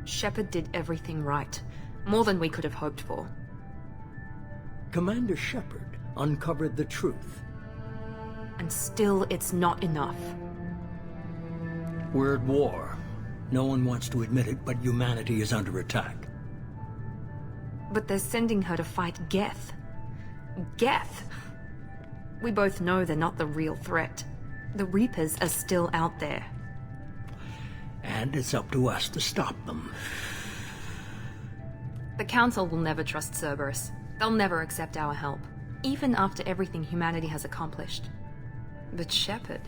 Shepard did everything right. More than we could have hoped for. Commander Shepard uncovered the truth. And still, it's not enough. We're at war. No one wants to admit it, but humanity is under attack. But they're sending her to fight Geth. Geth! We both know they're not the real threat. The Reapers are still out there. And it's up to us to stop them. The Council will never trust Cerberus. They'll never accept our help, even after everything humanity has accomplished. But Shepard,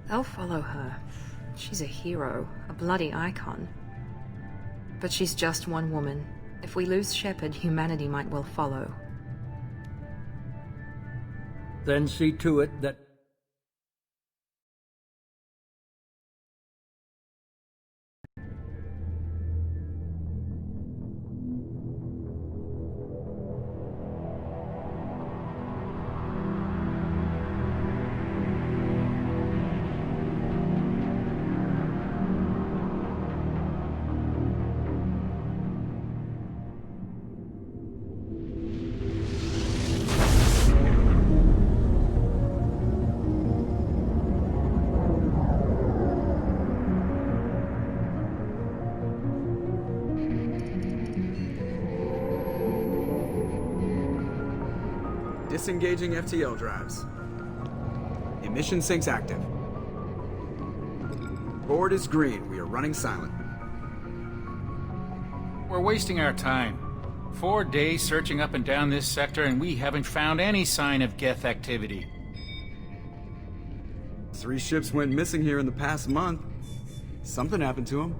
they'll follow her. She's a hero, a bloody icon. But she's just one woman. If we lose Shepard, humanity might well follow. Then see to it that... Disengaging FTL drives. Emission sinks active. Board is green. We are running silent. We're wasting our time. 4 days searching up and down this sector, and we haven't found any sign of Geth activity. 3 ships went missing here in the past month. Something happened to them.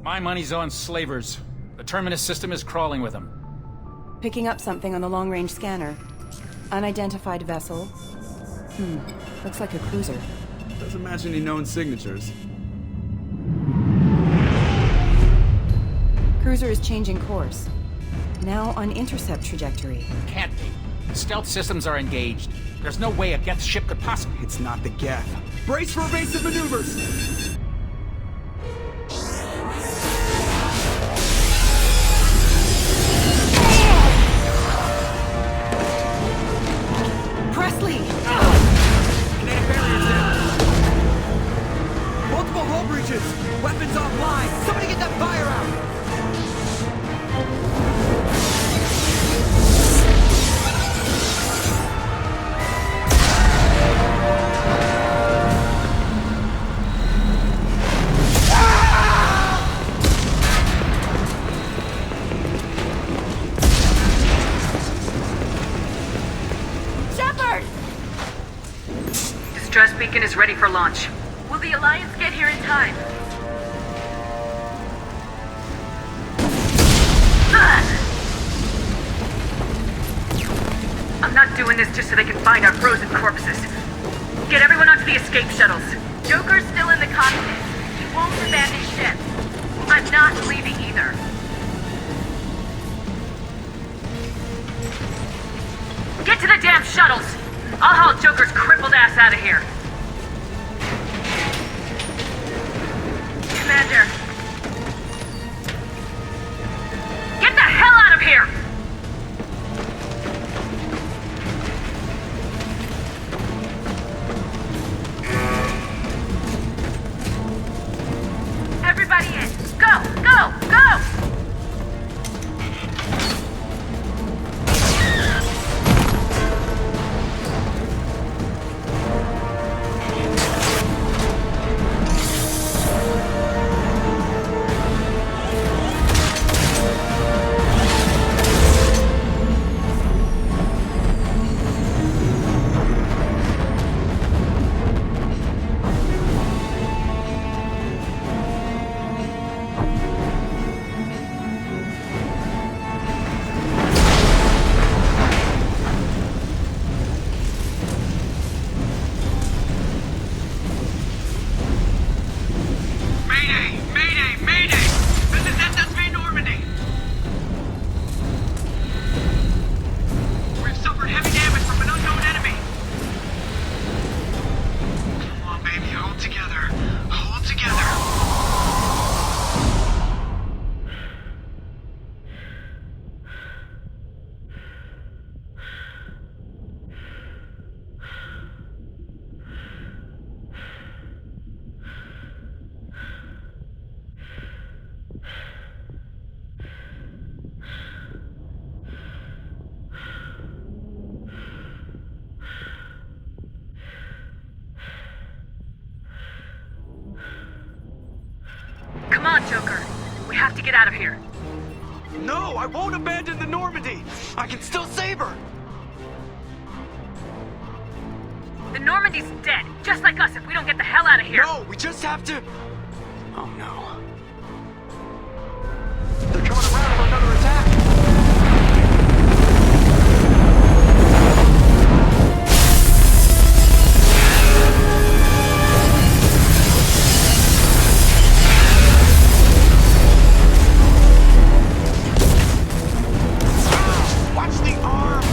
My money's on slavers. The Terminus system is crawling with them. Picking up something on the long-range scanner. Unidentified vessel. Looks like a cruiser. Doesn't match any known signatures. Cruiser is changing course. Now on intercept trajectory. Can't be. Stealth systems are engaged. There's no way a Geth ship could possibly... It's not the Geth. Brace for evasive maneuvers! Weapons offline! Somebody get that fire out! Shepard! Distress beacon is ready for launch. Will the Alliance get here in time? I'm not doing this just so they can find our frozen corpses. Get everyone onto the escape shuttles. Joker's still in the cockpit. He won't abandon ship. I'm not leaving either. Get to the damn shuttles! I'll haul Joker's crippled ass out of here. Commander. Get the hell out of here! Everybody in! Go! Go! Go! have to get out of here. No, I won't abandon the Normandy! I can still save her! The Normandy's dead, just like us if we don't get the hell out of here. No, we just have to... Oh no. They're coming around for another attack! Watch the arm!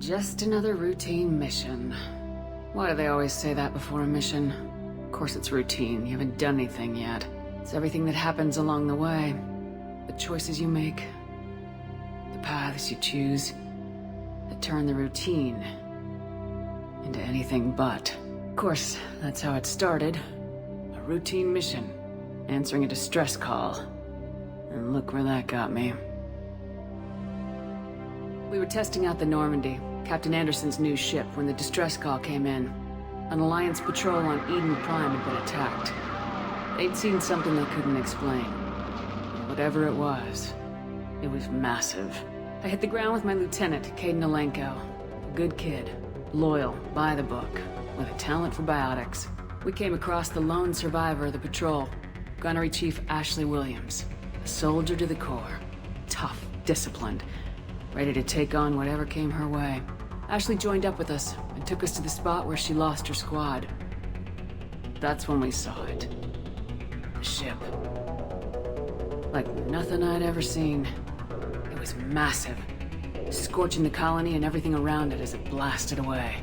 Just another routine mission. Why do they always say that before a mission? Of course it's routine, you haven't done anything yet. It's everything that happens along the way. The choices you make, the paths you choose, that turn the routine into anything but. Of course, that's how it started. A routine mission, answering a distress call. And look where that got me. We were testing out the Normandy, Captain Anderson's new ship, when the distress call came in. An Alliance patrol on Eden Prime had been attacked. They'd seen something they couldn't explain. Whatever it was massive. I hit the ground with my lieutenant, Caden Alenko. A good kid, loyal, by the book, with a talent for biotics. We came across the lone survivor of the patrol, Gunnery Chief Ashley Williams. A soldier to the core. Tough, disciplined, ready to take on whatever came her way. Ashley joined up with us and took us to the spot where she lost her squad. That's when we saw it. The ship. Like nothing I'd ever seen. It was massive, scorching the colony and everything around it as it blasted away.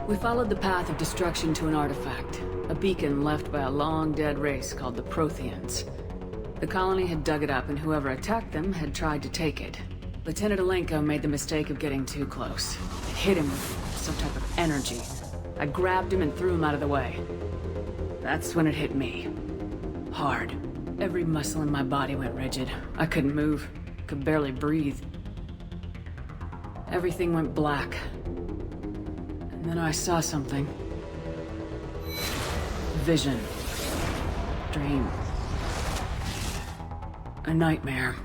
We followed the path of destruction to an artifact, a beacon left by a long-dead race called the Protheans. The colony had dug it up, and whoever attacked them had tried to take it. Lieutenant Alenko made the mistake of getting too close. It hit him with some type of energy. I grabbed him and threw him out of the way. That's when it hit me. Hard. Every muscle in my body went rigid. I couldn't move. Could barely breathe. Everything went black. And then I saw something. Vision. Dream. A nightmare.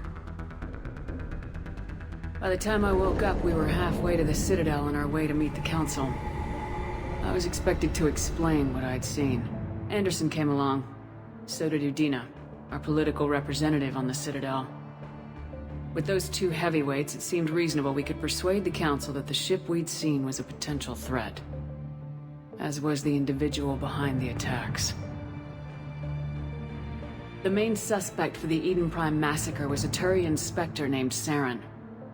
By the time I woke up, we were halfway to the Citadel on our way to meet the Council. I was expected to explain what I'd seen. Anderson came along. So did Udina, our political representative on the Citadel. With those two heavyweights, it seemed reasonable we could persuade the Council that the ship we'd seen was a potential threat. As was the individual behind the attacks. The main suspect for the Eden Prime massacre was a Turian Spectre named Saren.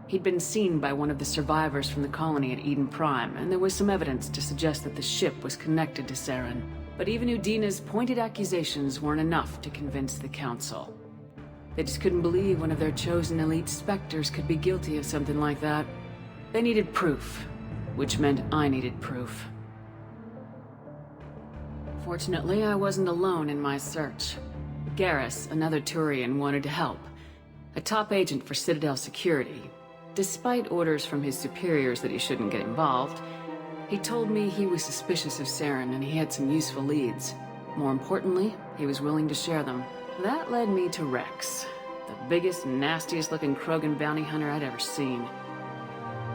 He'd been seen by one of the survivors from the colony at Eden Prime, and there was some evidence to suggest that the ship was connected to Saren. But even Udina's pointed accusations weren't enough to convince the Council. They just couldn't believe one of their chosen elite Spectres could be guilty of something like that. They needed proof, which meant I needed proof. Fortunately, I wasn't alone in my search. Garrus, another Turian, wanted to help. A top agent for Citadel Security. Despite orders from his superiors that he shouldn't get involved, he told me he was suspicious of Saren and he had some useful leads. More importantly, he was willing to share them. That led me to Rex, the biggest, nastiest-looking Krogan bounty hunter I'd ever seen.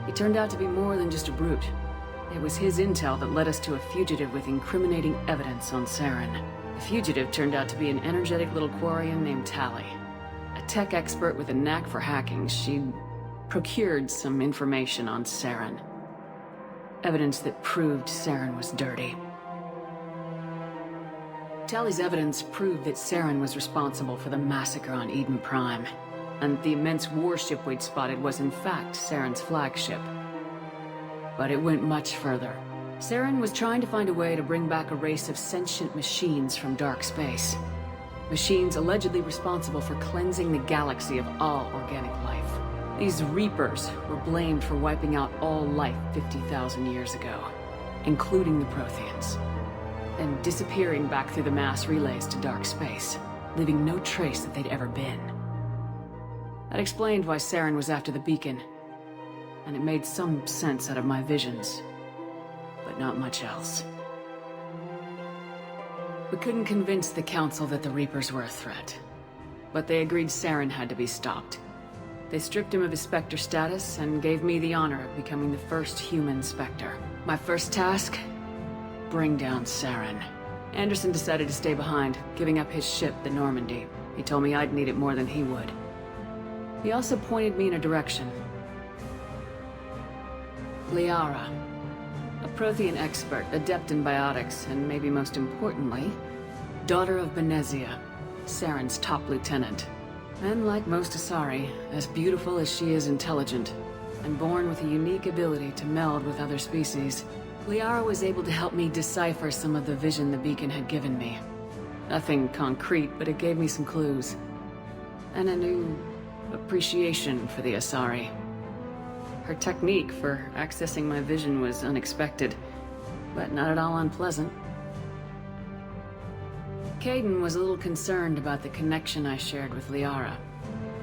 He turned out to be more than just a brute. It was his intel that led us to a fugitive with incriminating evidence on Saren. The fugitive turned out to be an energetic little Quarian named Tali. A tech expert with a knack for hacking, she'd procured some information on Saren. Evidence that proved Saren was dirty. Tali's evidence proved that Saren was responsible for the massacre on Eden Prime, and the immense warship we'd spotted was in fact Saren's flagship. But it went much further. Saren was trying to find a way to bring back a race of sentient machines from dark space. Machines allegedly responsible for cleansing the galaxy of all organic life. These Reapers were blamed for wiping out all life 50,000 years ago, including the Protheans, and disappearing back through the mass relays to dark space, leaving no trace that they'd ever been. That explained why Saren was after the beacon, and it made some sense out of my visions, but not much else. We couldn't convince the Council that the Reapers were a threat, but they agreed Saren had to be stopped. They stripped him of his Spectre status and gave me the honor of becoming the first human Spectre. My first task? Bring down Saren. Anderson decided to stay behind, giving up his ship, the Normandy. He told me I'd need it more than he would. He also pointed me in a direction. Liara. A Prothean expert, adept in biotics, and maybe most importantly, daughter of Benezia, Saren's top lieutenant. And like most Asari, as beautiful as she is intelligent, and born with a unique ability to meld with other species, Liara was able to help me decipher some of the vision the beacon had given me. Nothing concrete, but it gave me some clues. And a new appreciation for the Asari. Her technique for accessing my vision was unexpected, but not at all unpleasant. Caden was a little concerned about the connection I shared with Liara.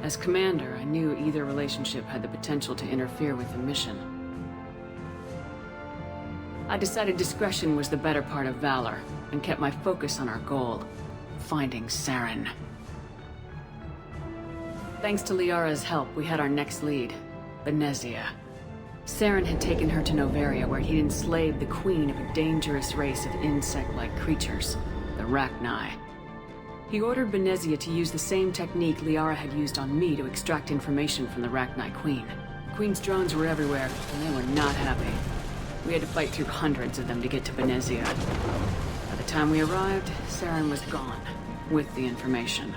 As commander, I knew either relationship had the potential to interfere with the mission. I decided discretion was the better part of valor, and kept my focus on our goal, finding Saren. Thanks to Liara's help, we had our next lead, Benezia. Saren had taken her to Noveria, where he'd enslaved the queen of a dangerous race of insect-like creatures, the Rachni. He ordered Benezia to use the same technique Liara had used on me to extract information from the Rachni queen. The queen's drones were everywhere, and they were not happy. We had to fight through hundreds of them to get to Benezia. By the time we arrived, Saren was gone, with the information.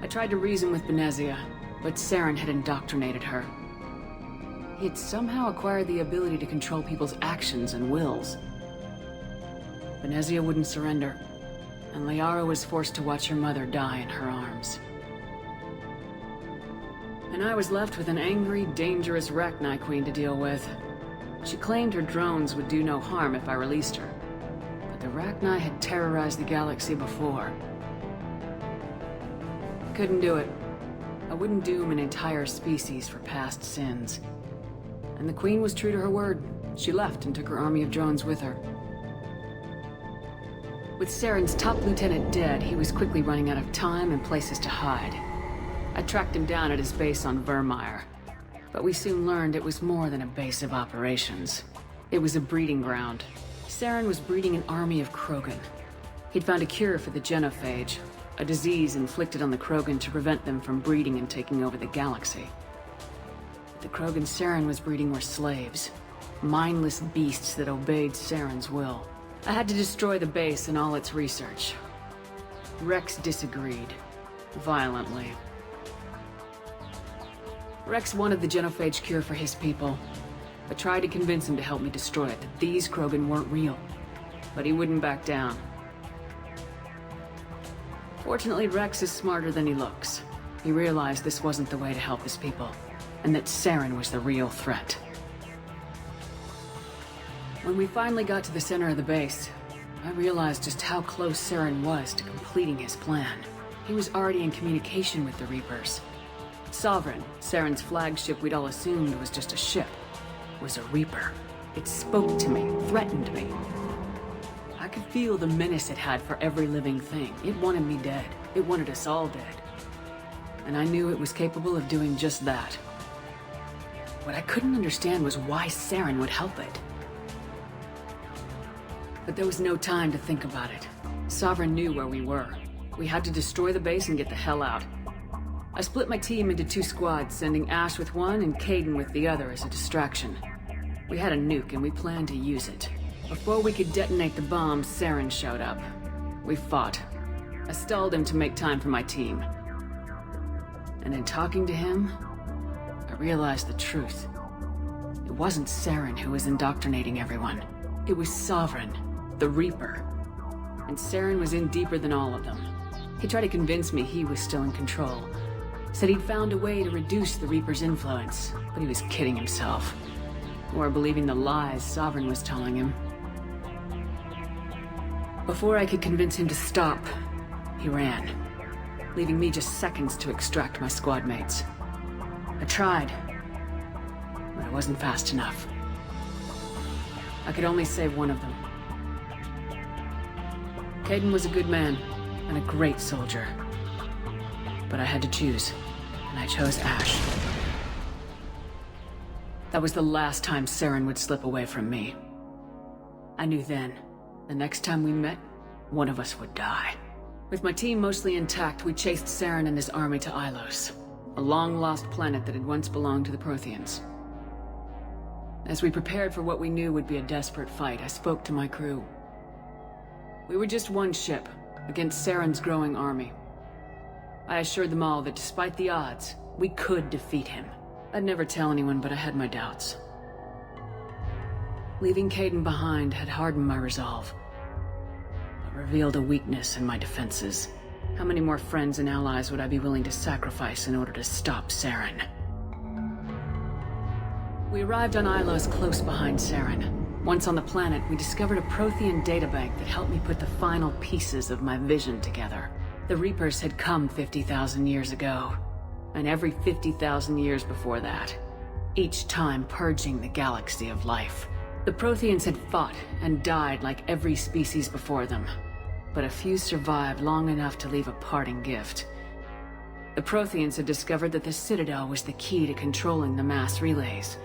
I tried to reason with Benezia, but Saren had indoctrinated her. He had somehow acquired the ability to control people's actions and wills. Benezia wouldn't surrender, and Liara was forced to watch her mother die in her arms. And I was left with an angry, dangerous Rachni queen to deal with. She claimed her drones would do no harm if I released her, but the Rachni had terrorized the galaxy before. Couldn't do it. I wouldn't doom an entire species for past sins. And the Queen was true to her word. She left and took her army of drones with her. With Saren's top lieutenant dead, he was quickly running out of time and places to hide. I tracked him down at his base on Vermeer, but we soon learned it was more than a base of operations. It was a breeding ground. Saren was breeding an army of Krogan. He'd found a cure for the genophage, a disease inflicted on the Krogan to prevent them from breeding and taking over the galaxy. The Krogan Saren was breeding were slaves, mindless beasts that obeyed Saren's will. I had to destroy the base and all its research. Rex disagreed, violently. Rex wanted the genophage cure for his people. I tried to convince him to help me destroy it, that these Krogan weren't real. But he wouldn't back down. Fortunately, Rex is smarter than he looks. He realized this wasn't the way to help his people, and that Saren was the real threat. When we finally got to the center of the base, I realized just how close Saren was to completing his plan. He was already in communication with the Reapers. Sovereign, Saren's flagship we'd all assumed was just a ship, was a Reaper. It spoke to me, threatened me. I could feel the menace it had for every living thing. It wanted me dead. It wanted us all dead. And I knew it was capable of doing just that. What I couldn't understand was why Saren would help it. But there was no time to think about it. Sovereign knew where we were. We had to destroy the base and get the hell out. I split my team into 2 squads, sending Ash with one and Caden with the other as a distraction. We had a nuke and we planned to use it. Before we could detonate the bomb, Saren showed up. We fought. I stalled him to make time for my team. And in talking to him, I realized the truth. It wasn't Saren who was indoctrinating everyone. It was Sovereign, the Reaper. And Saren was in deeper than all of them. He tried to convince me he was still in control. Said he'd found a way to reduce the Reaper's influence, but he was kidding himself. Or believing the lies Sovereign was telling him. Before I could convince him to stop, he ran, leaving me just seconds to extract my squad mates. I tried, but I wasn't fast enough. I could only save one of them. Caden was a good man and a great soldier. But I had to choose, and I chose Ash. That was the last time Saren would slip away from me. I knew then, the next time we met, one of us would die. With my team mostly intact, we chased Saren and his army to Ilos, a long-lost planet that had once belonged to the Protheans. As we prepared for what we knew would be a desperate fight, I spoke to my crew. We were just one ship, against Saren's growing army. I assured them all that despite the odds, we could defeat him. I'd never tell anyone, but I had my doubts. Leaving Caden behind had hardened my resolve, but revealed a weakness in my defenses. How many more friends and allies would I be willing to sacrifice in order to stop Saren? We arrived on Ilos close behind Saren. Once on the planet, we discovered a Prothean databank that helped me put the final pieces of my vision together. The Reapers had come 50,000 years ago, and every 50,000 years before that, each time purging the galaxy of life. The Protheans had fought and died like every species before them, but a few survived long enough to leave a parting gift. The Protheans had discovered that the Citadel was the key to controlling the mass relays.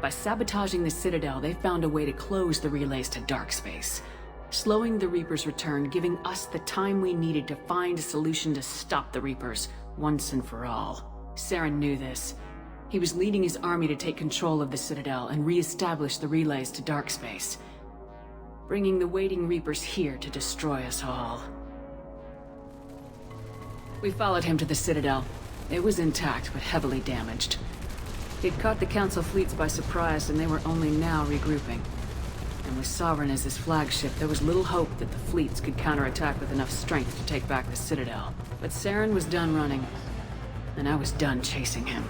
By sabotaging the Citadel, they found a way to close the relays to dark space, slowing the Reapers' return, giving us the time we needed to find a solution to stop the Reapers once and for all. Saren knew this. He was leading his army to take control of the Citadel and re-establish the relays to dark space, bringing the waiting Reapers here to destroy us all. We followed him to the Citadel. It was intact, but heavily damaged. He'd caught the Council fleets by surprise, and they were only now regrouping. And with Sovereign as his flagship, there was little hope that the fleets could counterattack with enough strength to take back the Citadel. But Saren was done running, and I was done chasing him.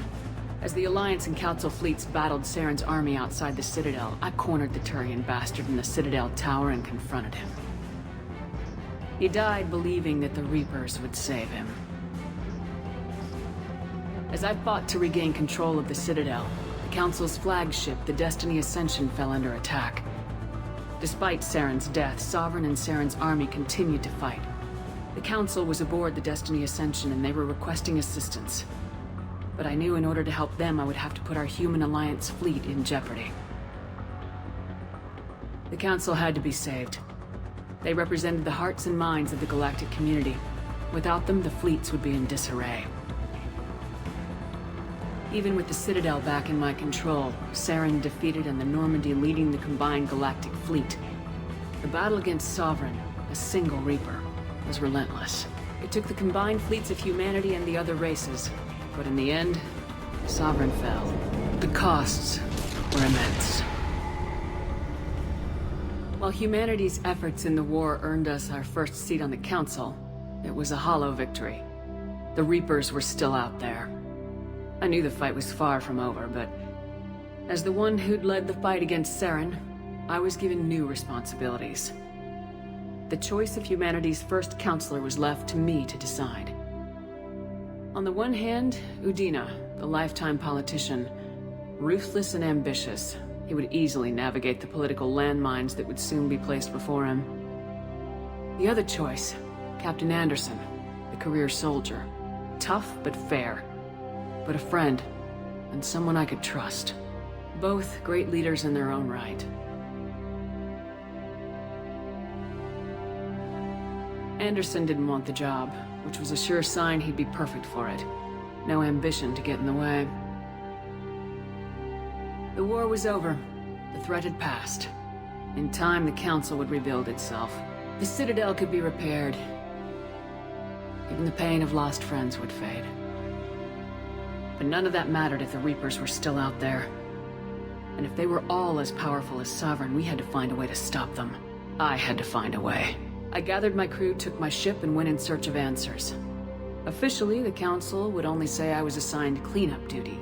As the Alliance and Council fleets battled Saren's army outside the Citadel, I cornered the Turian bastard in the Citadel tower and confronted him. He died believing that the Reapers would save him. As I fought to regain control of the Citadel, the Council's flagship, the Destiny Ascension, fell under attack. Despite Saren's death, Sovereign and Saren's army continued to fight. The Council was aboard the Destiny Ascension and they were requesting assistance. But I knew in order to help them, I would have to put our human Alliance fleet in jeopardy. The Council had to be saved. They represented the hearts and minds of the galactic community. Without them, the fleets would be in disarray. Even with the Citadel back in my control, Saren defeated and the Normandy leading the combined galactic fleet. The battle against Sovereign, a single Reaper, was relentless. It took the combined fleets of humanity and the other races, but in the end, Sovereign fell. The costs were immense. While humanity's efforts in the war earned us our first seat on the Council, it was a hollow victory. The Reapers were still out there. I knew the fight was far from over, but as the one who'd led the fight against Saren, I was given new responsibilities. The choice of humanity's first counselor was left to me to decide. On the one hand, Udina, the lifetime politician, ruthless and ambitious. He would easily navigate the political landmines that would soon be placed before him. The other choice, Captain Anderson, the career soldier. Tough but fair. But a friend, and someone I could trust. Both great leaders in their own right. Anderson didn't want the job, which was a sure sign he'd be perfect for it. No ambition to get in the way. The war was over. The threat had passed. In time, the Council would rebuild itself. The Citadel could be repaired. Even the pain of lost friends would fade. But none of that mattered if the Reapers were still out there. And if they were all as powerful as Sovereign, we had to find a way to stop them. I had to find a way. I gathered my crew, took my ship, and went in search of answers. Officially, the Council would only say I was assigned cleanup duty,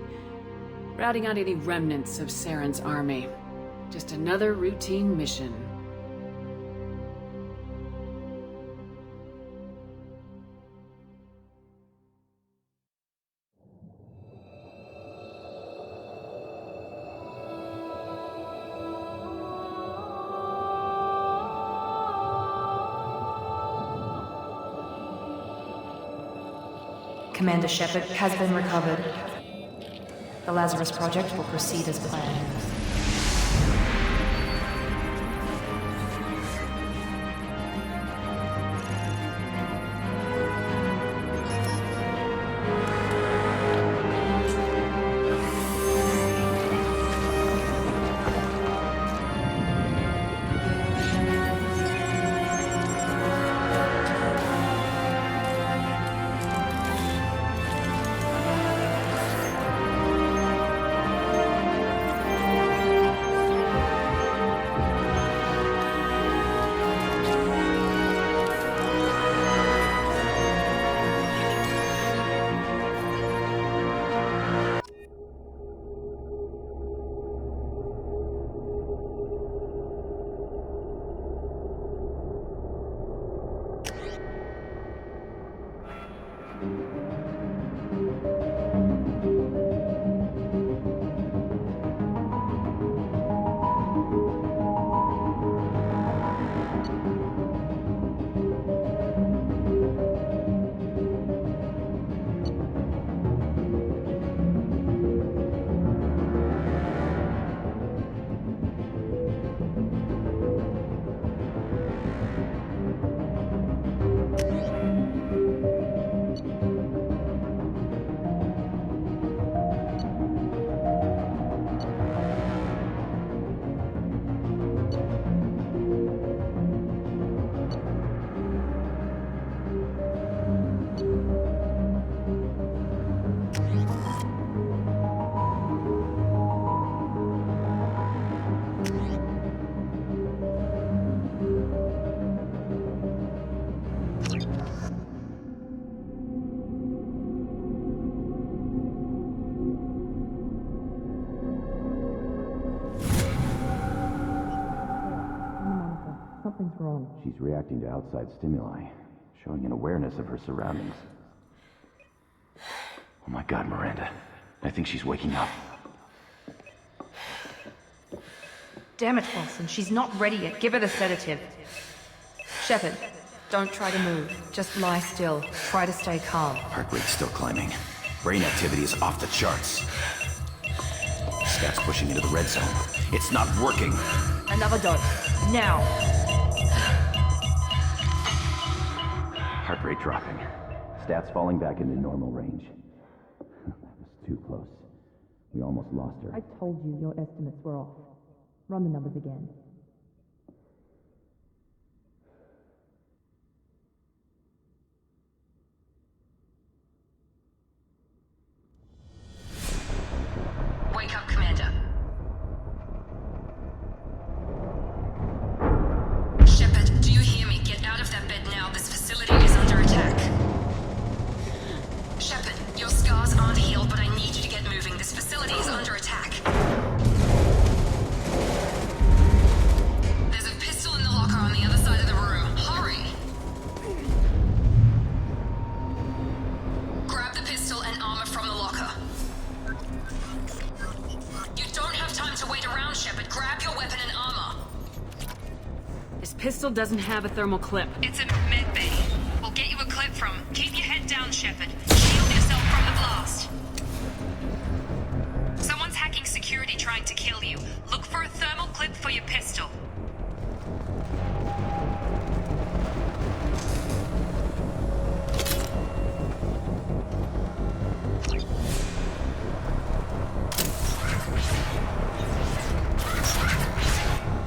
routing out any remnants of Saren's army. Just another routine mission. Commander Shepard has been recovered. The Lazarus Project will proceed as planned. Something's wrong. She's reacting to outside stimuli, showing an awareness of her surroundings. Oh my God, Miranda. I think she's waking up. Damn it, Wilson. She's not ready yet. Give her the sedative. Shepard, don't try to move. Just lie still. Try to stay calm. Heart rate's still climbing. Brain activity is off the charts. Stats pushing into the red zone. It's not working. Another dose. Now. Heart rate dropping. Stats falling back into normal range. That was too close. We almost lost her. I told you your estimates were off. Run the numbers again. Wake up, Commander. Shepard, do you hear me? Get out of that bed now. This facility is under attack. Shepard, your scars aren't healed, but I need you to get moving. This facility is under attack. pistol doesn't have a thermal clip. It's a med bay. We'll get you a clip from. Keep your head down, Shepard. Shield yourself from the blast. Someone's hacking security trying to kill you. Look for a thermal clip for your pistol.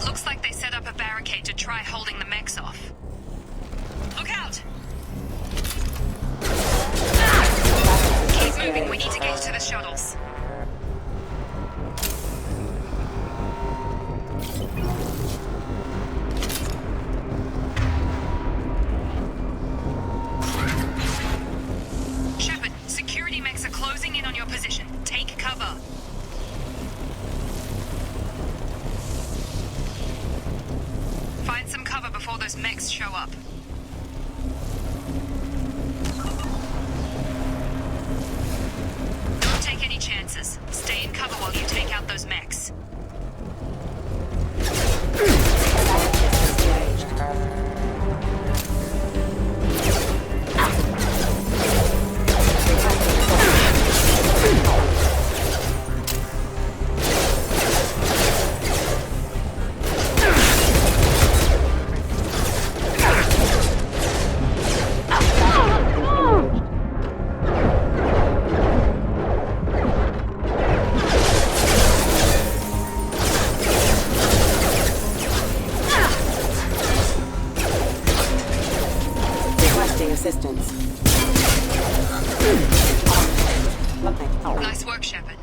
Looks like they set up a barricade to try holding the mechs off. Look out! Keep moving, we need to get to the shuttles. Shepard, security mechs are closing in on your position. Take cover. Find some cover before those mechs show up. Don't take any chances. Stay in cover while you take out those mechs. Assistance. Nice work, Shepard.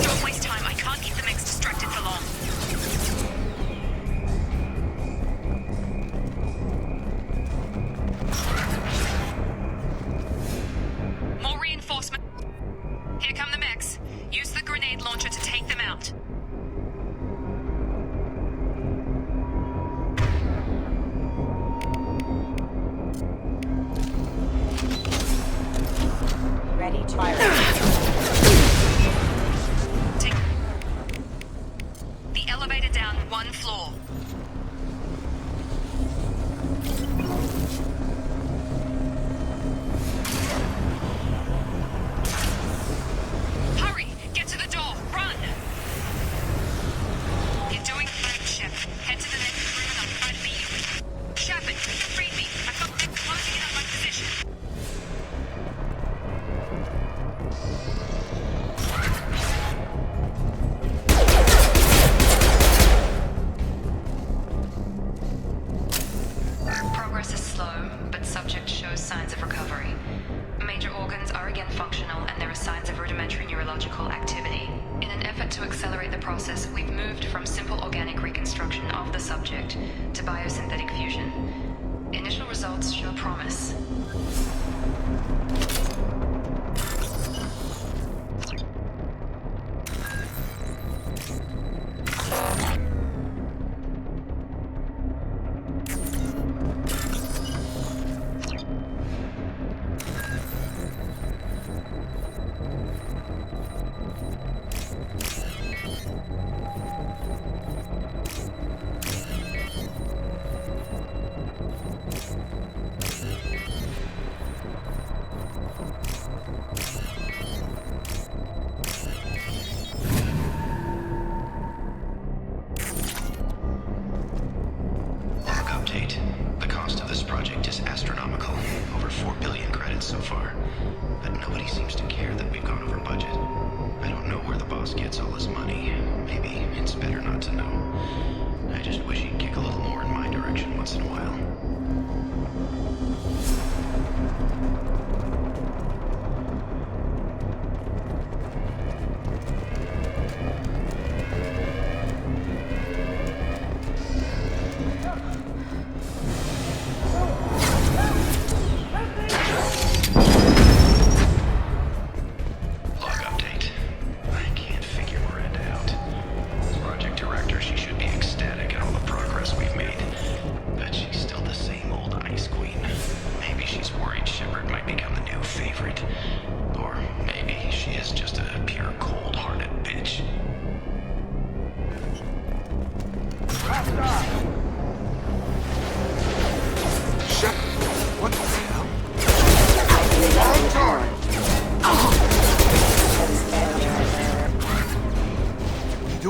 Don't waste time. I can't keep the mechs distracted for long. More reinforcement. Here come the mechs. Use the grenade launcher to take them out. Ready to fire. Take the elevator down one floor. Hurry! Get to the door! Run! You're doing great, Shep. Head to the next room and I'll try to meet you. Shepard, read me. I've got mechs closing in on my position. Progress is slow, but subject shows signs of recovery. Major organs are again functional, and there are signs of rudimentary neurological activity. In an effort to accelerate the process, we've moved from simple organic reconstruction of the subject to biosynthetic fusion. Initial results show promise.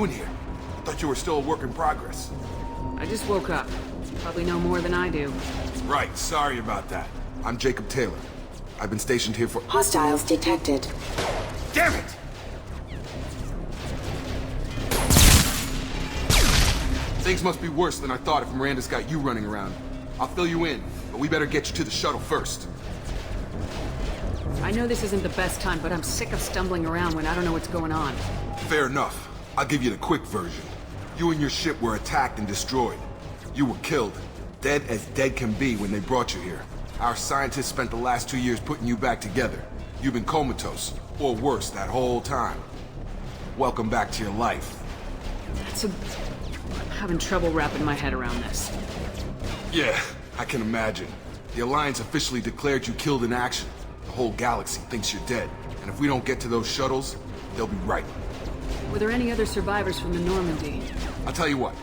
doing here? I thought you were still a work in progress. I just woke up. You probably know more than I do. Right, sorry about that. I'm Jacob Taylor. I've been stationed here for— Hostiles detected. Damn it! Things must be worse than I thought if Miranda's got you running around. I'll fill you in, but we better get you to the shuttle first. I know this isn't the best time, but I'm sick of stumbling around when I don't know what's going on. Fair enough. I'll give you the quick version. You and your ship were attacked and destroyed. You were killed. Dead as dead can be when they brought you here. Our scientists spent the last 2 years putting you back together. You've been comatose, or worse, that whole time. Welcome back to your life. I'm having trouble wrapping my head around this. Yeah, I can imagine. The Alliance officially declared you killed in action. The whole galaxy thinks you're dead. And if we don't get to those shuttles, they'll be right. Were there any other survivors from the Normandy? I'll tell you what.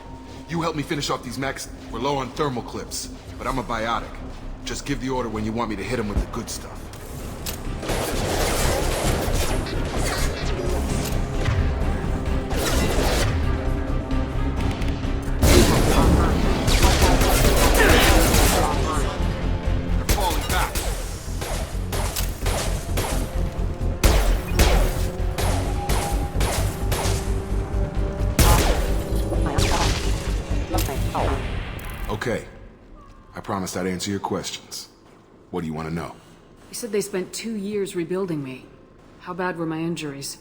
You help me finish off these mechs. We're low on thermal clips, but I'm a biotic. Just give the order when you want me to hit them with the good stuff. They're falling back. Okay. I promised I'd answer your questions. What do you want to know? You said they spent 2 years rebuilding me. How bad were my injuries?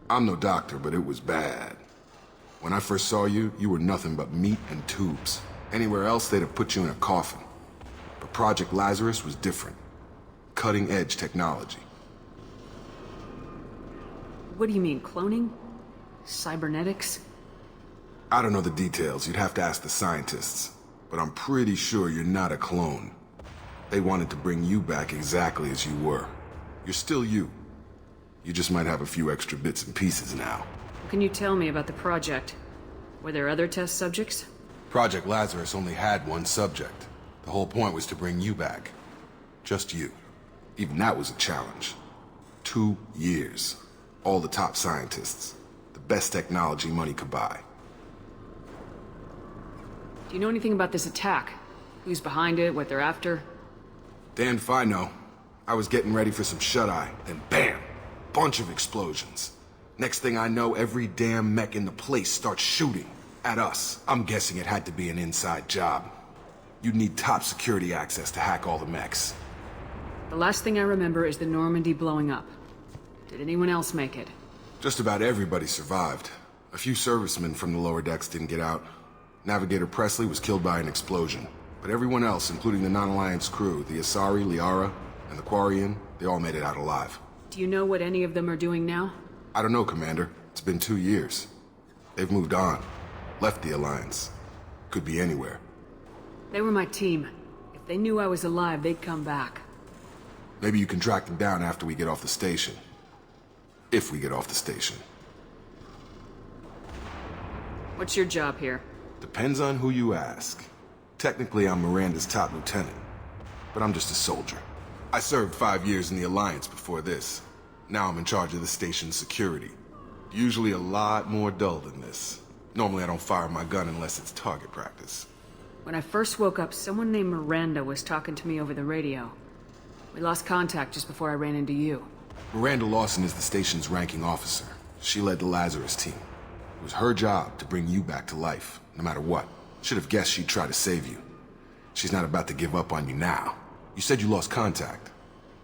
I'm no doctor, but it was bad. When I first saw you, you were nothing but meat and tubes. Anywhere else, they'd have put you in a coffin. But Project Lazarus was different. Cutting-edge technology. What do you mean, cloning? Cybernetics? I don't know the details. You'd have to ask the scientists. But I'm pretty sure you're not a clone. They wanted to bring you back exactly as you were. You're still you. You just might have a few extra bits and pieces now. What can you tell me about the project? Were there other test subjects? Project Lazarus only had one subject. The whole point was to bring you back. Just you. Even that was a challenge. 2 years. All the top scientists. The best technology money could buy. Do you know anything about this attack? Who's behind it, what they're after? Damned if I know. I was getting ready for some shut-eye, then bam! Bunch of explosions. Next thing I know, every damn mech in the place starts shooting. At us. I'm guessing it had to be an inside job. You'd need top security access to hack all the mechs. The last thing I remember is the Normandy blowing up. Did anyone else make it? Just about everybody survived. A few servicemen from the lower decks didn't get out. Navigator Presley was killed by an explosion. But everyone else, including the non-Alliance crew, the Asari, Liara, and the Quarian, they all made it out alive. Do you know what any of them are doing now? I don't know, Commander. It's been 2 years. They've moved on. Left the Alliance. Could be anywhere. They were my team. If they knew I was alive, they'd come back. Maybe you can track them down after we get off the station. If we get off the station. What's your job here? Depends on who you ask. Technically, I'm Miranda's top lieutenant. But I'm just a soldier. I served 5 years in the Alliance before this. Now I'm in charge of the station's security. Usually a lot more dull than this. Normally I don't fire my gun unless it's target practice. When I first woke up, someone named Miranda was talking to me over the radio. We lost contact just before I ran into you. Miranda Lawson is the station's ranking officer. She led the Lazarus team. It was her job to bring you back to life, no matter what. Should have guessed she'd try to save you. She's not about to give up on you now. You said you lost contact.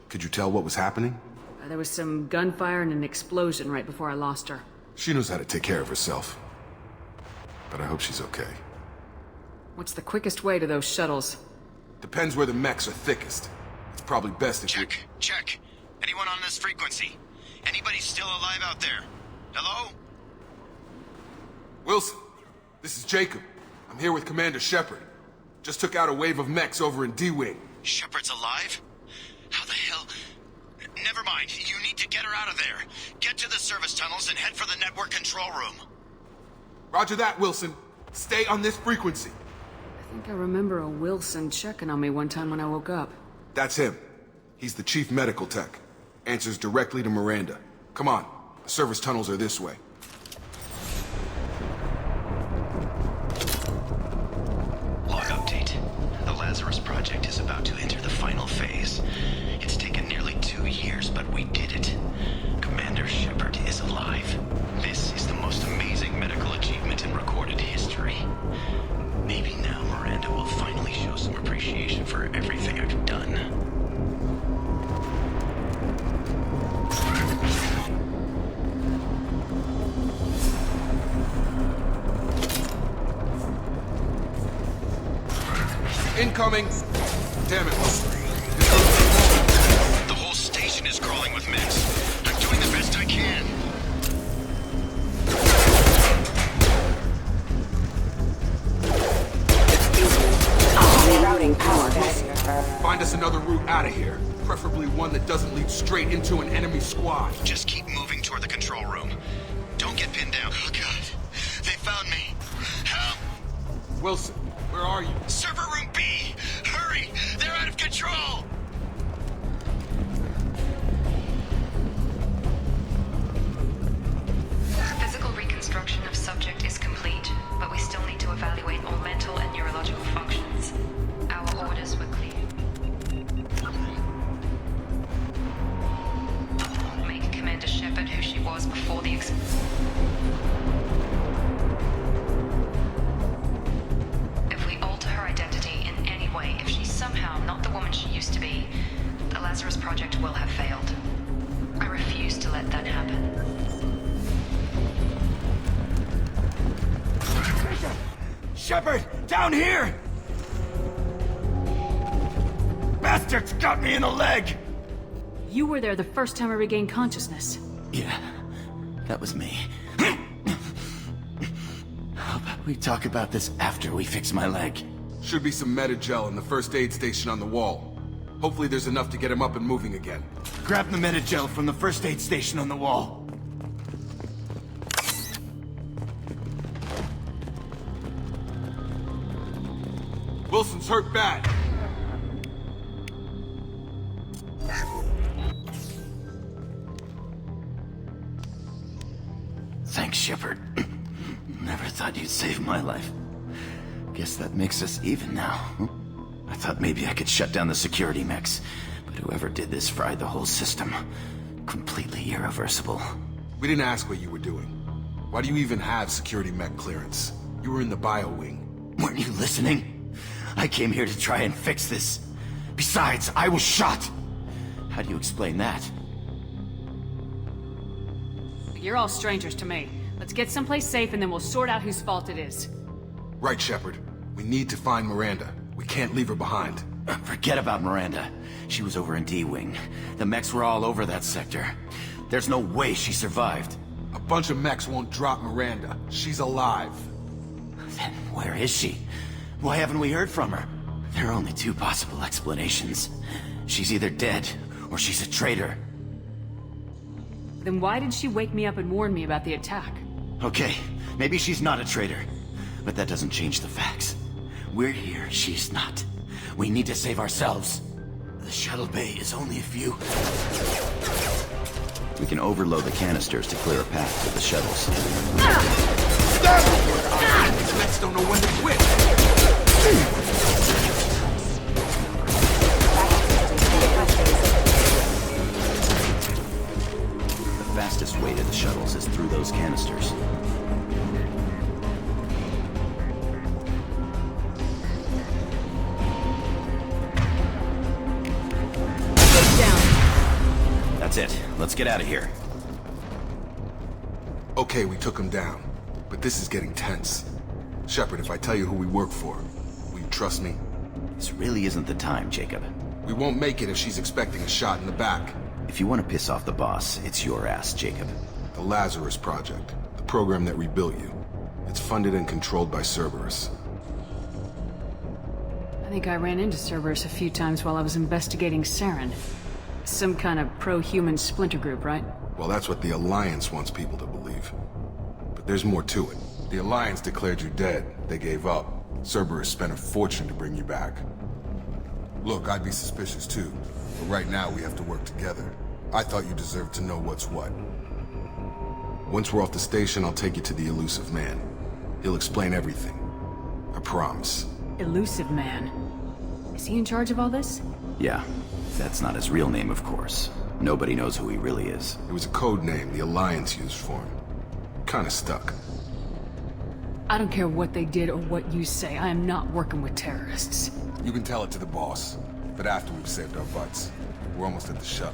Could you tell what was happening? There was some gunfire and an explosion right before I lost her. She knows how to take care of herself. But I hope she's okay. What's the quickest way to those shuttles? Depends where the mechs are thickest. It's probably best if Check. Anyone on this frequency? Anybody still alive out there? Hello? Wilson, this is Jacob. I'm here with Commander Shepard. Just took out a wave of mechs over in D-Wing. Shepard's alive? How the hell? Never mind. You need to get her out of there. Get to the service tunnels and head for the network control room. Roger that, Wilson. Stay on this frequency. I think I remember a Wilson checking on me one time when I woke up. That's him. He's the chief medical tech. Answers directly to Miranda. Come on. The service tunnels are this way. project is about to enter the final phase. It's taken nearly 2 years, but we did it. Commander Shepard is alive. This is the most amazing medical achievement in recorded history. Maybe now Miranda will finally show some appreciation for everything I've done. Incoming! Damn it, Wilson. The whole station is crawling with mechs. I'm doing the best I can. Rerouting power. Find us another route out of here. Preferably one that doesn't lead straight into an enemy squad. Just keep moving toward the control room. Don't get pinned down. Oh, God. They found me. Help! Wilson, where are you? Server room B! Hurry! They're out of control! Physical reconstruction of subject is complete, but we still need to evaluate all mental and neurological functions. Our orders were clear. Make Commander Shepard who she was before the If we alter her identity in any way, if she's somehow not the woman she used to be, the Lazarus Project will have failed. I refuse to let that happen. Shepard, down here! Bastards got me in the leg! You were there the first time I regained consciousness. Yeah, that was me. How about we talk about this after we fix my leg? Should be some Metagel in the first aid station on the wall. Hopefully there's enough to get him up and moving again. Grab the Metagel from the first aid station on the wall. Wilson's hurt bad. Thanks, Shepard. Never thought you'd save my life. Guess that makes us even now. I thought maybe I could shut down the security mechs, but whoever did this fried the whole system. Completely irreversible. We didn't ask what you were doing. Why do you even have security mech clearance? You were in the bio wing. Weren't you listening? I came here to try and fix this. Besides, I was shot. How do you explain that? You're all strangers to me. Let's get someplace safe and then we'll sort out whose fault it is. Right, Shepard. We need to find Miranda. We can't leave her behind. Forget about Miranda. She was over in D-Wing. The mechs were all over that sector. There's no way she survived. A bunch of mechs won't drop Miranda. She's alive. Then where is she? Why haven't we heard from her? There are only two possible explanations. She's either dead, or she's a traitor. Then why did she wake me up and warn me about the attack? Okay, maybe she's not a traitor. But that doesn't change the facts. We're here, she's not. We need to save ourselves. The shuttle bay is only a few... We can overload the canisters to clear a path to the shuttles. These mechs don't know when to quit. The fastest way to the shuttles is through those canisters. That's it. Let's get out of here. Okay, we took him down. But this is getting tense. Shepard, if I tell you who we work for, will you trust me? This really isn't the time, Jacob. We won't make it if she's expecting a shot in the back. If you want to piss off the boss, it's your ass, Jacob. The Lazarus Project. The program that rebuilt you. It's funded and controlled by Cerberus. I think I ran into Cerberus a few times while I was investigating Saren. Some kind of pro-human splinter group, right? Well, that's what the Alliance wants people to believe. But there's more to it. The Alliance declared you dead. They gave up. Cerberus spent a fortune to bring you back. Look, I'd be suspicious too. But right now, we have to work together. I thought you deserved to know what's what. Once we're off the station, I'll take you to the Elusive Man. He'll explain everything. I promise. Elusive Man. Is he in charge of all this? Yeah, that's not his real name, of course. Nobody knows who he really is. It was a code name the Alliance used for him. Kinda stuck. I don't care what they did or what you say. I am not working with terrorists. You can tell it to the boss, but after we've saved our butts. We're almost at the shuttle.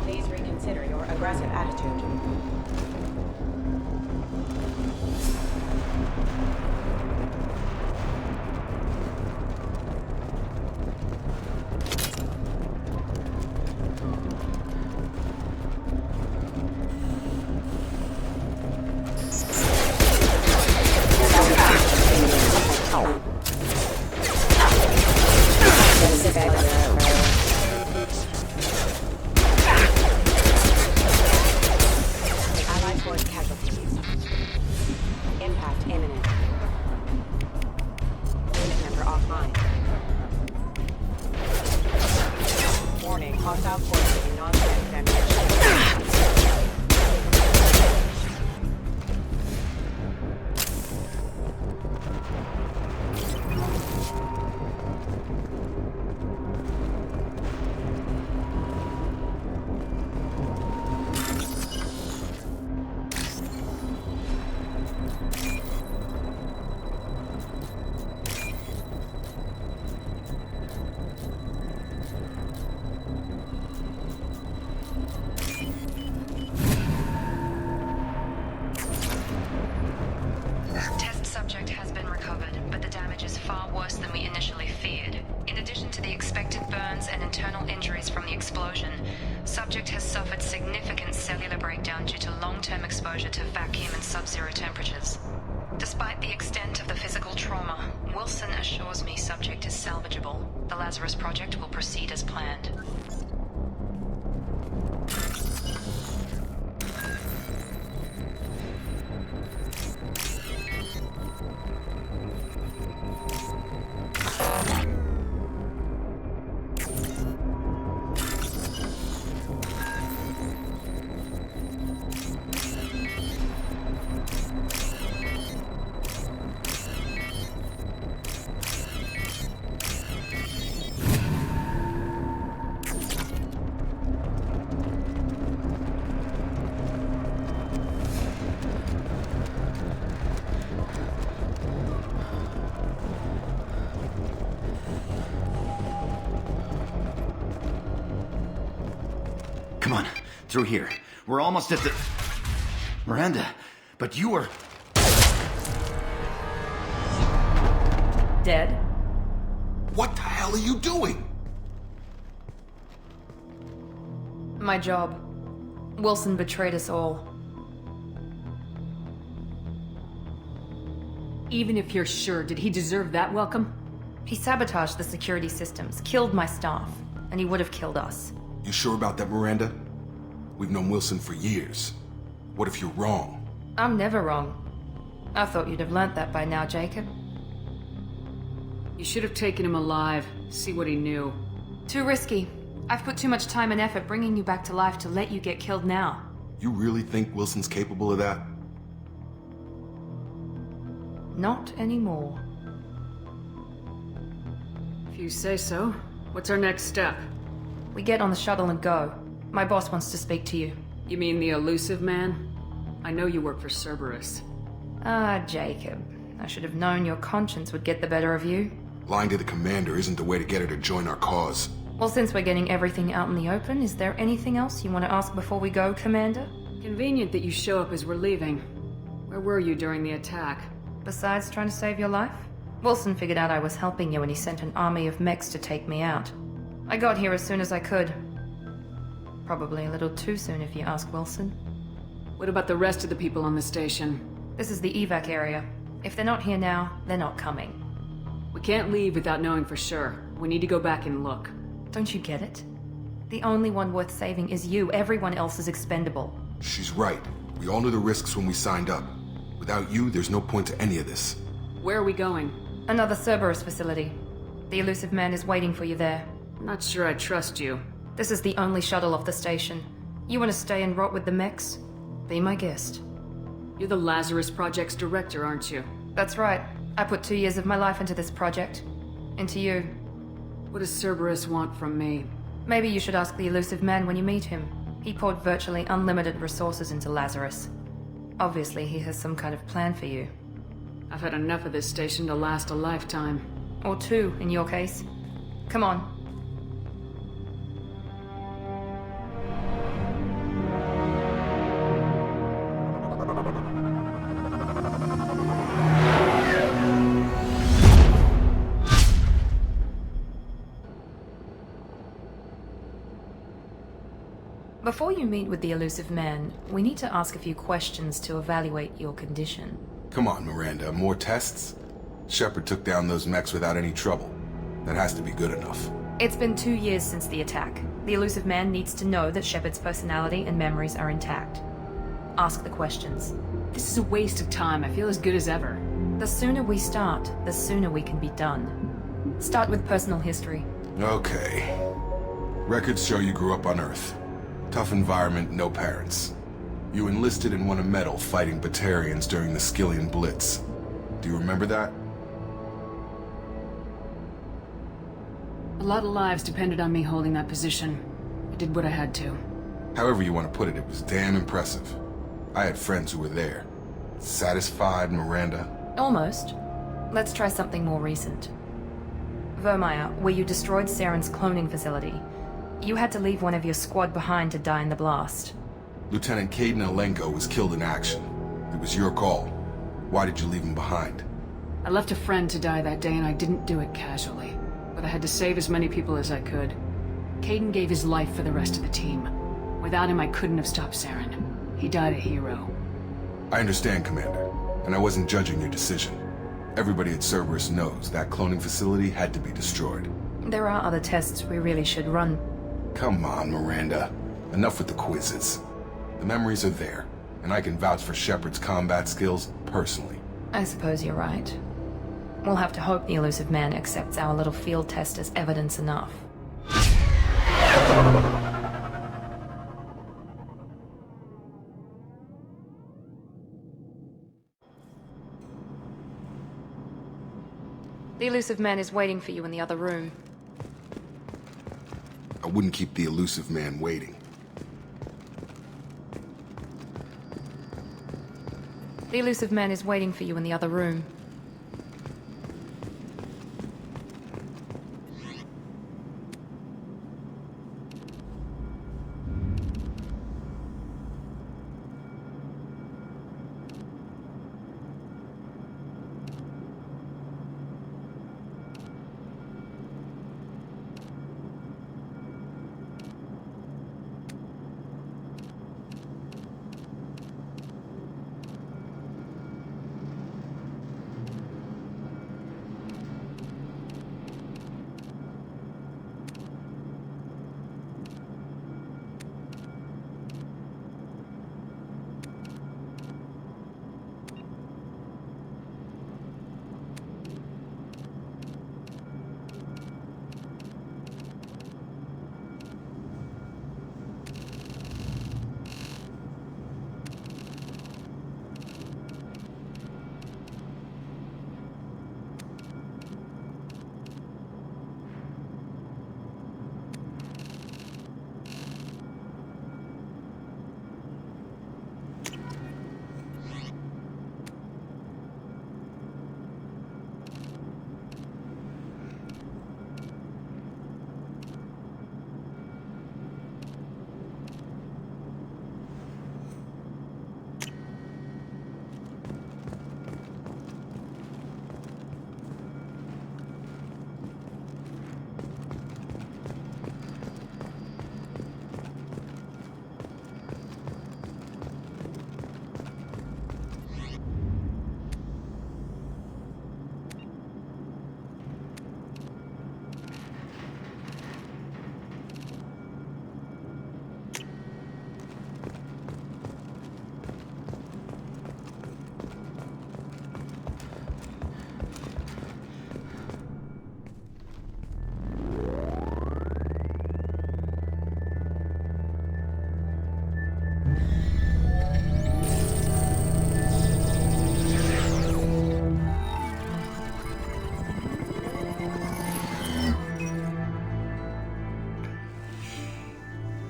Please reconsider your aggressive attitude. Allied force casualties. Impact imminent. Unit member offline. Warning, hostile forces in non-static ammunition. Test subject has been recovered, but the damage is far worse than we initially feared. In addition to the expected burns and internal injuries from the explosion, subject has suffered significant cellular breakdown due to long-term exposure to vacuum and sub-zero temperatures. Despite the extent of the physical trauma, Wilson assures me subject is salvageable. The Lazarus Project will proceed as planned. Come on, through here. We're almost at the... Miranda, but you were... Dead? What the hell are you doing? My job. Wilson betrayed us all. Even if you're sure, did he deserve that welcome? He sabotaged the security systems, killed my staff, and he would have killed us. You sure about that, Miranda? We've known Wilson for years. What if you're wrong? I'm never wrong. I thought you'd have learnt that by now, Jacob. You should have taken him alive, see what he knew. Too risky. I've put too much time and effort bringing you back to life to let you get killed now. You really think Wilson's capable of that? Not anymore. If you say so. What's our next step? We get on the shuttle and go. My boss wants to speak to you. You mean the elusive man? I know you work for Cerberus. Ah, Jacob. I should have known your conscience would get the better of you. Lying to the commander isn't the way to get her to join our cause. Well, since we're getting everything out in the open, is there anything else you want to ask before we go, Commander? Convenient that you show up as we're leaving. Where were you during the attack? Besides trying to save your life? Wilson figured out I was helping you and he sent an army of mechs to take me out. I got here as soon as I could. Probably a little too soon if you ask Wilson. What about the rest of the people on the station? This is the evac area. If they're not here now, they're not coming. We can't leave without knowing for sure. We need to go back and look. Don't you get it? The only one worth saving is you. Everyone else is expendable. She's right. We all knew the risks when we signed up. Without you, there's no point to any of this. Where are we going? Another Cerberus facility. The elusive man is waiting for you there. I'm not sure I trust you. This is the only shuttle off the station. You want to stay and rot with the mechs? Be my guest. You're the Lazarus Project's director, aren't you? That's right. I put 2 years of my life into this project. Into you. What does Cerberus want from me? Maybe you should ask the elusive man when you meet him. He poured virtually unlimited resources into Lazarus. Obviously, he has some kind of plan for you. I've had enough of this station to last a lifetime. Or 2, in your case. Come on. Before you meet with the elusive man, we need to ask a few questions to evaluate your condition. Come on, Miranda, more tests? Shepard took down those mechs without any trouble. That has to be good enough. It's been 2 years since the attack. The elusive man needs to know that Shepard's personality and memories are intact. Ask the questions. This is a waste of time. I feel as good as ever. The sooner we start, the sooner we can be done. Start with personal history. Okay. Records show you grew up on Earth. Tough environment, no parents. You enlisted and won a medal fighting Batarians during the Skillian Blitz. Do you remember that? A lot of lives depended on me holding that position. I did what I had to. However you want to put it, it was damn impressive. I had friends who were there. Satisfied, Miranda? Almost. Let's try something more recent. Vermeer, where you destroyed Saren's cloning facility. You had to leave one of your squad behind to die in the blast. Lieutenant Caden Alenko was killed in action. It was your call. Why did you leave him behind? I left a friend to die that day and I didn't do it casually. But I had to save as many people as I could. Caden gave his life for the rest of the team. Without him, I couldn't have stopped Saren. He died a hero. I understand, Commander, and I wasn't judging your decision. Everybody at Cerberus knows that cloning facility had to be destroyed. There are other tests we really should run. Come on, Miranda. Enough with the quizzes. The memories are there, and I can vouch for Shepard's combat skills personally. I suppose you're right. We'll have to hope the elusive man accepts our little field test as evidence enough. The elusive man is waiting for you in the other room. I wouldn't keep the elusive man waiting. The elusive man is waiting for you in the other room.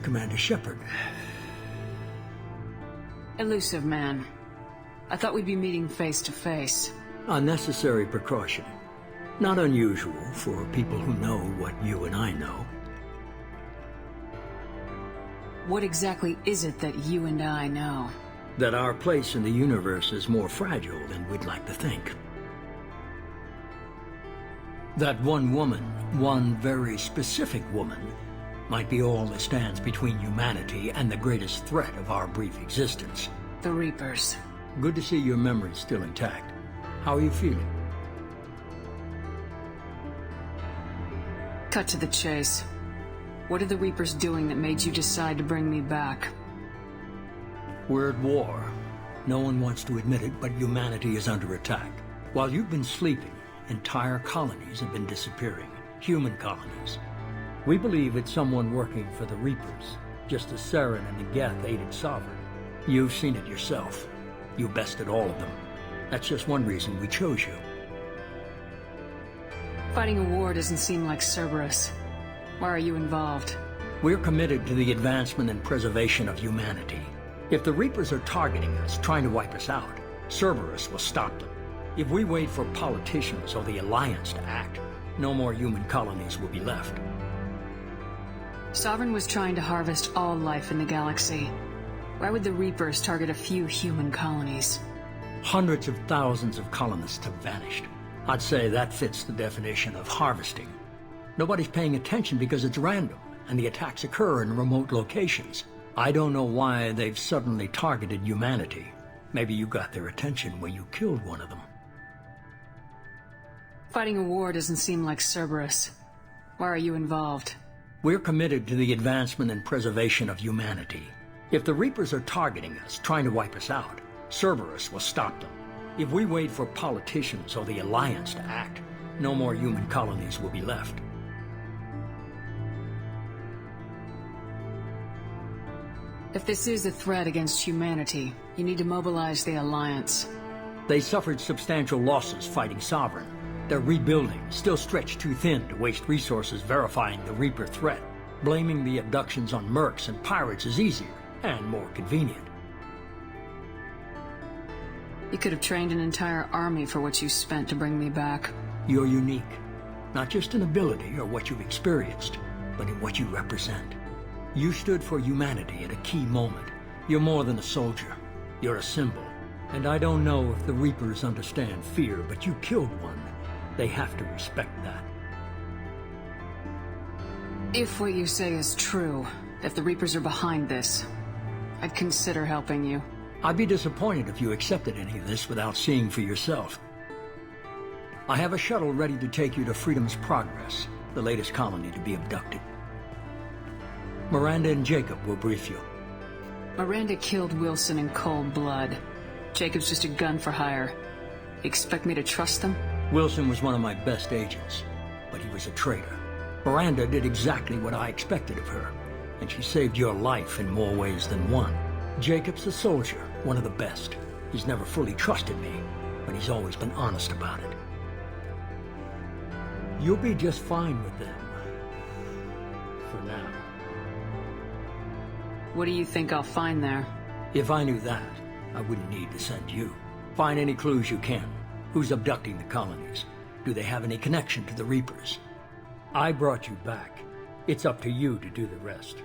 Commander Shepard. Elusive man. I thought we'd be meeting face to face. Unnecessary precaution. Not unusual for people who know what you and I know. What exactly is it that you and I know? That our place in the universe is more fragile than we'd like to think. That one woman, one very specific woman, might be all that stands between humanity and the greatest threat of our brief existence. The Reapers. Good to see your memory's still intact. How are you feeling? Cut to the chase. What are the Reapers doing that made you decide to bring me back? We're at war. No one wants to admit it, but humanity is under attack. While you've been sleeping, entire colonies have been disappearing. Human colonies. We believe it's someone working for the Reapers, just as Saren and the Geth aided Sovereign. You've seen it yourself. You bested all of them. That's just one reason we chose you. Fighting a war doesn't seem like Cerberus. Why are you involved? We're committed to the advancement and preservation of humanity. If the Reapers are targeting us, trying to wipe us out, Cerberus will stop them. If we wait for politicians or the Alliance to act, no more human colonies will be left. Sovereign was trying to harvest all life in the galaxy. Why would the Reapers target a few human colonies? Hundreds of thousands of colonists have vanished. I'd say that fits the definition of harvesting. Nobody's paying attention because it's random, and the attacks occur in remote locations. I don't know why they've suddenly targeted humanity. Maybe you got their attention when you killed one of them. Fighting a war doesn't seem like Cerberus. Why are you involved? We're committed to the advancement and preservation of humanity. If the Reapers are targeting us, trying to wipe us out, Cerberus will stop them. If we wait for politicians or the Alliance to act, no more human colonies will be left. If this is a threat against humanity, you need to mobilize the Alliance. They suffered substantial losses fighting Sovereign. They're rebuilding, still stretched too thin to waste resources verifying the Reaper threat. Blaming the abductions on mercs and pirates is easier and more convenient. You could have trained an entire army for what you spent to bring me back. You're unique, not just in ability or what you've experienced, but in what you represent. You stood for humanity at a key moment. You're more than a soldier. You're a symbol. And I don't know if the Reapers understand fear, but you killed one. They have to respect that. If what you say is true, if the Reapers are behind this, I'd consider helping you. I'd be disappointed if you accepted any of this without seeing for yourself. I have a shuttle ready to take you to Freedom's Progress, the latest colony to be abducted. Miranda and Jacob will brief you. Miranda killed Wilson in cold blood. Jacob's just a gun for hire. You expect me to trust them? Wilson was one of my best agents, but he was a traitor. Miranda did exactly what I expected of her, and she saved your life in more ways than one. Jacob's a soldier, one of the best. He's never fully trusted me, but he's always been honest about it. You'll be just fine with them. For now. What do you think I'll find there? If I knew that, I wouldn't need to send you. Find any clues you can. Who's abducting the colonies? Do they have any connection to the Reapers? I brought you back. It's up to you to do the rest.